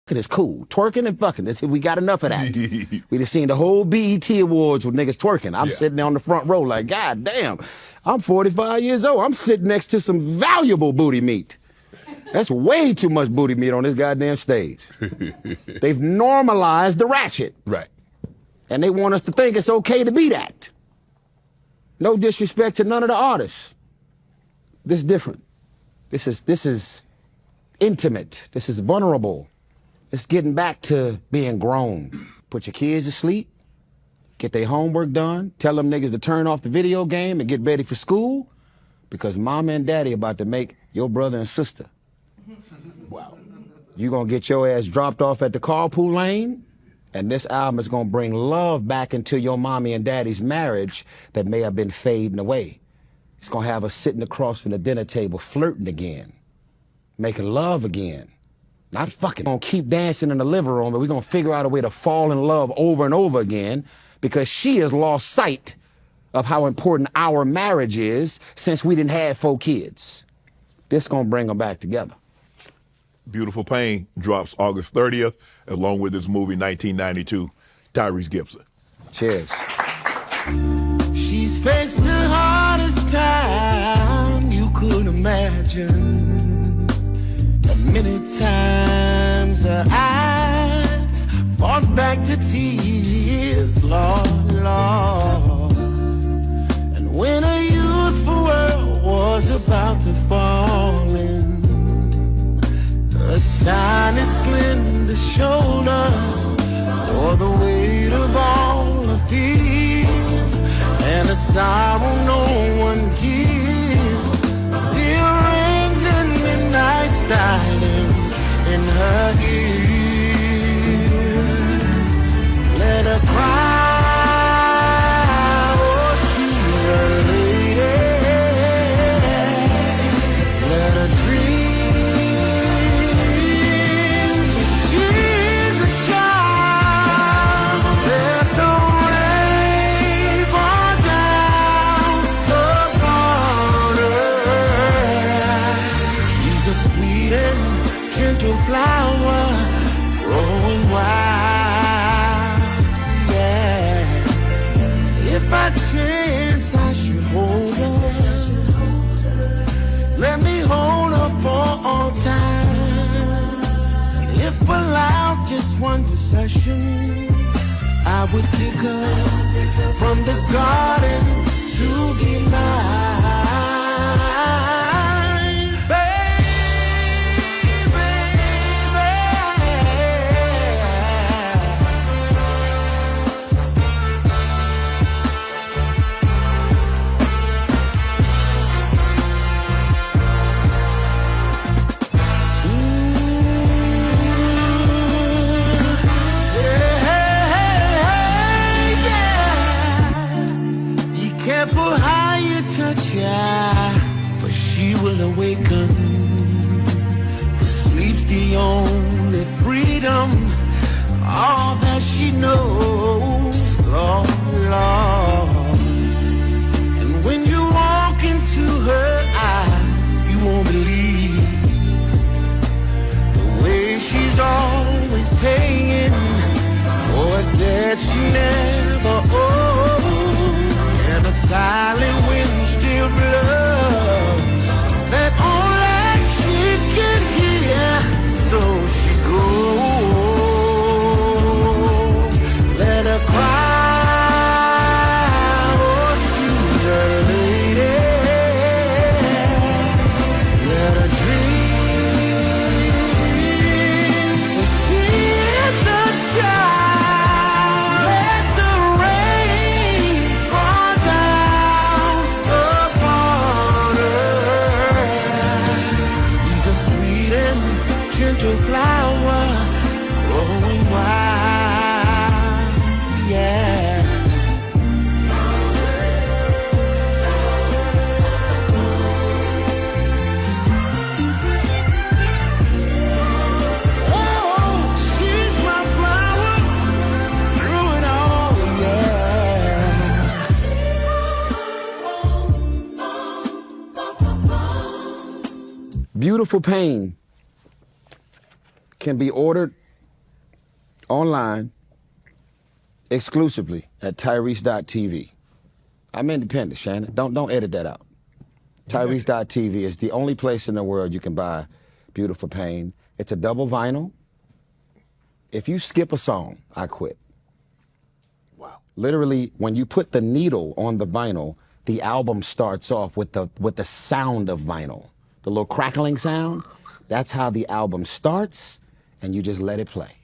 It's cool. Twerking and fucking. We got enough of that. We just seen the whole BET Awards with niggas twerking. I'm sitting there on the front row like, God damn, I'm 45 years old. I'm sitting next to some valuable booty meat. That's way too much booty meat on this goddamn stage. They've normalized the ratchet. Right. And they want us to think it's okay to be that. No disrespect to none of the artists. This is different. This is intimate. This is vulnerable. It's getting back to being grown. Put your kids to sleep, get their homework done, tell them niggas to turn off the video game and get ready for school, because mama and daddy about to make your brother and sister. Wow. You gonna get your ass dropped off at the carpool lane, and this album is gonna bring love back into your mommy and daddy's marriage that may have been fading away. It's gonna have us sitting across from the dinner table flirting again, making love again. Not fucking. We're gonna keep dancing in the living room, but we're gonna figure out a way to fall in love over and over again, because she has lost sight of how important our marriage is since we didn't have 4 kids. This gonna bring them back together. Beautiful Pain drops August 30th, along with his movie 1992, Tyrese Gibson. Cheers. She's faced the hardest time you could imagine. Many times her eyes fought back to tears, Lord, Lord. And when a youthful world was about to fall in, her tiny, slender shoulders bore the weight of all her fears, and a sorrow no one hears still rings in midnight silence in her ears. Let her cry, oh, she's a lady. Let her dream, she's a child. Let the rain fall down upon her. She's a sweet and gentle flower growing wild, yeah. If by chance I should hold her, let me hold her for all time. If allowed just one possession, I would pick her from the garden to be mine. For she will awaken, for sleep's the only freedom, all that she knows, Lord, Lord. And when you walk into her eyes, you won't believe the way she's always paying for a debt she never owes, and a silent wind still blows that only she can hear, so she goes. Let her cry, oh, she's a lady. Let her dream, for she is a child. Let the rain fall down upon her. She's a sweet and gentle flower growing wild, yeah. Oh, she's my flower through it all, yeah. Beautiful Pain can be ordered online, exclusively at Tyrese.tv. I'm independent, Shannon. Don't edit that out. Tyrese.tv is the only place in the world you can buy Beautiful Pain. It's a double vinyl. If you skip a song, I quit. Wow. Literally, when you put the needle on the vinyl, the album starts off with the sound of vinyl. The little crackling sound, that's how the album starts, and you just let it play.